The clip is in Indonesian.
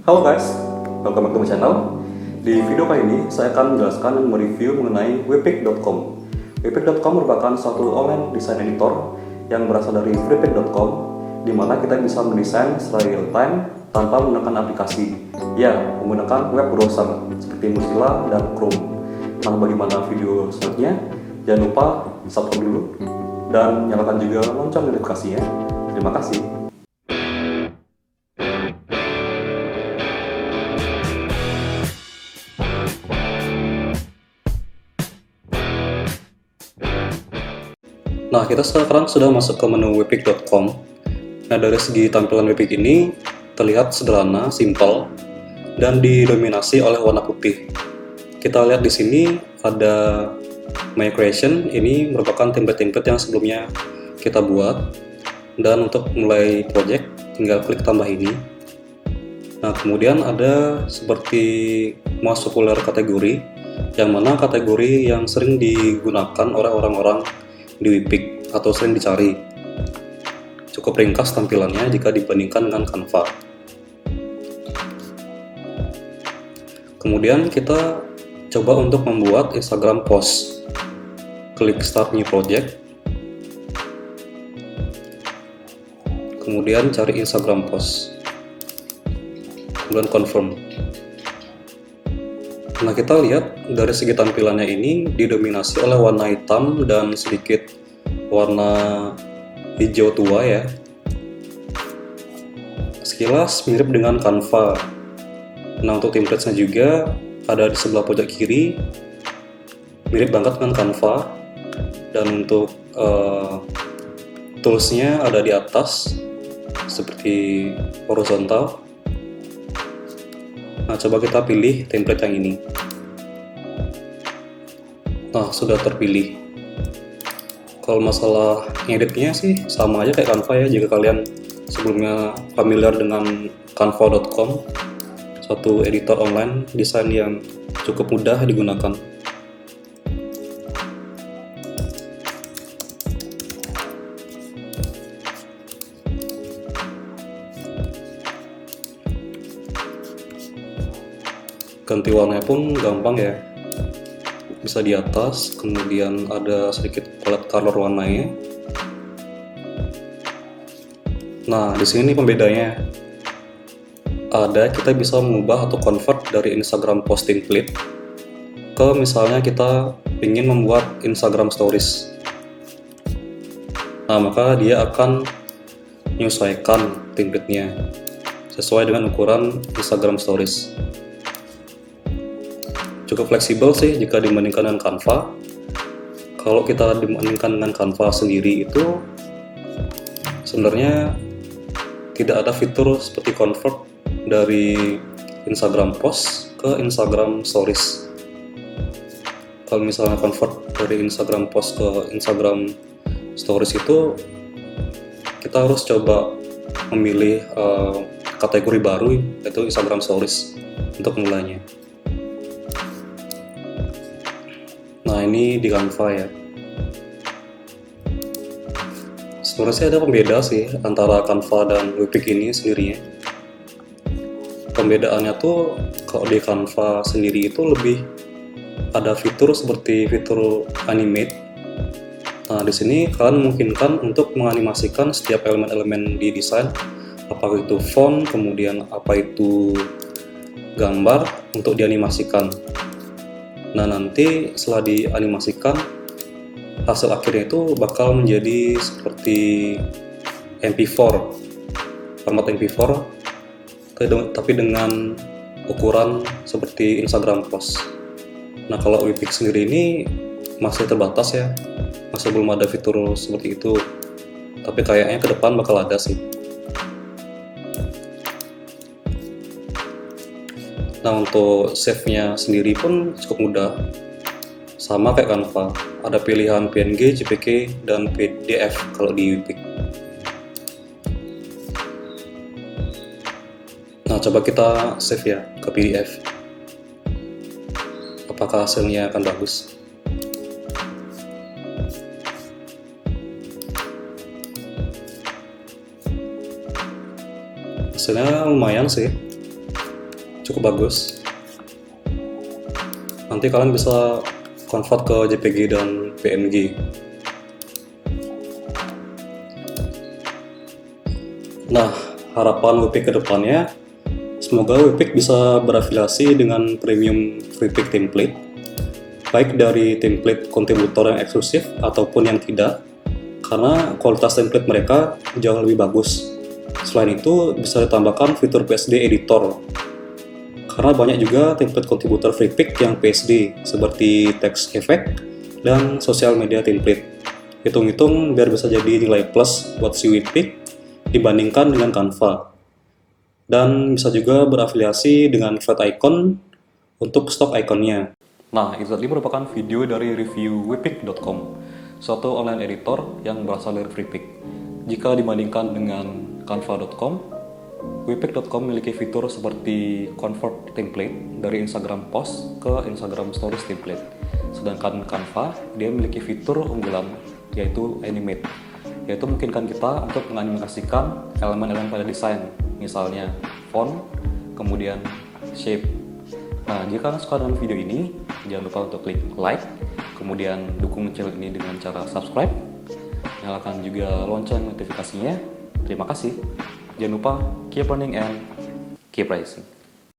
Halo guys, welcome back to my channel. Di video kali ini saya akan menjelaskan dan mereview mengenai webpic.com. Webpic.com merupakan suatu online design editor yang berasal dari freepik.com, di mana kita bisa mendesain secara real time tanpa menggunakan aplikasi. Ya, menggunakan web browser seperti Mozilla dan Chrome. Nah, bagaimana video selanjutnya? Jangan lupa subscribe dulu dan nyalakan juga lonceng notifikasinya. Terima kasih. Nah, kita sekarang sudah masuk ke menu webpic.com. Nah, dari segi tampilan webpic ini terlihat sederhana, simpel, dan didominasi oleh warna putih. Kita lihat di sini ada My Creation. Ini merupakan template-template yang sebelumnya kita buat. Dan untuk mulai project, tinggal klik tambah ini. Nah, kemudian ada seperti most popular kategori, yang mana kategori yang sering digunakan oleh orang-orang di Webpic atau sering dicari. Cukup ringkas tampilannya jika dibandingkan dengan Canva. Kemudian kita coba untuk membuat Instagram post. Klik Start New Project. Kemudian cari Instagram post. Kemudian confirm. Nah, kita lihat dari segi tampilannya ini didominasi oleh warna hitam dan sedikit warna hijau tua ya. Sekilas mirip dengan Canva. Nah, untuk template-nya juga ada di sebelah pojok kiri, mirip banget dengan Canva. Dan untuk tools-nya ada di atas seperti horizontal. Nah, coba kita pilih template yang ini. Nah, sudah terpilih. Kalau masalah ngeditnya sih sama aja kayak Canva ya, jika kalian sebelumnya familiar dengan canva.com, suatu editor online desain yang cukup mudah digunakan. Ganti warnanya pun gampang ya, bisa di atas, kemudian ada sedikit palette color warnanya. Nah, di sini pembedanya ada, kita bisa mengubah atau convert dari Instagram post template ke misalnya kita ingin membuat Instagram stories. Nah, maka dia akan menyesuaikan template-nya sesuai dengan ukuran Instagram stories. Cukup fleksibel sih jika dibandingkan dengan Canva. Kalau kita dibandingkan dengan Canva sendiri itu sebenarnya tidak ada fitur seperti convert dari Instagram post ke Instagram stories. Kalau misalnya convert dari Instagram post ke Instagram stories itu kita harus coba memilih kategori baru, yaitu Instagram stories untuk mulainya. Nah, ini di Canva ya. Sebenarnya sih ada pembeda sih antara Canva dan Webpic ini sendirinya. Pembedaannya tuh kalau di Canva sendiri itu lebih ada fitur seperti fitur animate. Nah, di sini kalian memungkinkan untuk menganimasikan setiap elemen-elemen di desain, apakah itu font, kemudian apa itu gambar untuk dianimasikan. Nah, nanti setelah dianimasikan, hasil akhirnya itu bakal menjadi seperti MP4, format MP4, tapi dengan ukuran seperti Instagram post. Nah, kalau Webpic sendiri ini masih terbatas ya, masih belum ada fitur seperti itu, tapi kayaknya ke depan bakal ada sih. Nah, untuk save-nya sendiri pun cukup mudah. Sama kayak Canva, ada pilihan PNG, JPG, dan PDF kalau di Webpic. Nah, coba kita save ya ke PDF. Apakah hasilnya akan bagus? Hasilnya lumayan sih. cukup bagus. Nanti kalian bisa convert ke JPG dan PNG. Nah, harapan Webpick ke depannya, semoga Webpick bisa berafiliasi dengan premium Freepik template, baik dari template kontributor yang eksklusif ataupun yang tidak, karena kualitas template mereka jauh lebih bagus. Selain itu, bisa ditambahkan fitur PSD editor, karena banyak juga template kontributor Freepik yang PSD, seperti text effect dan social media template. Hitung-hitung biar bisa jadi nilai plus buat si Webpick dibandingkan dengan Canva. Dan bisa juga berafiliasi dengan Flat Icon untuk stok ikonnya. Nah, itu tadi merupakan video dari review Webpick.com, suatu online editor yang berasal dari Freepik. Jika dibandingkan dengan Canva.com, Webpick.com memiliki fitur seperti convert template dari Instagram post ke Instagram stories template. Sedangkan Canva, dia memiliki fitur unggulan, yaitu animate, yaitu memungkinkan kita untuk menganimasikan elemen-elemen pada desain, misalnya font, kemudian shape. Nah, jika kalian suka dengan video ini, jangan lupa untuk klik like, kemudian dukung channel ini dengan cara subscribe, nyalakan juga lonceng notifikasinya. Terima kasih. Jangan lupa keep learning and keep rising.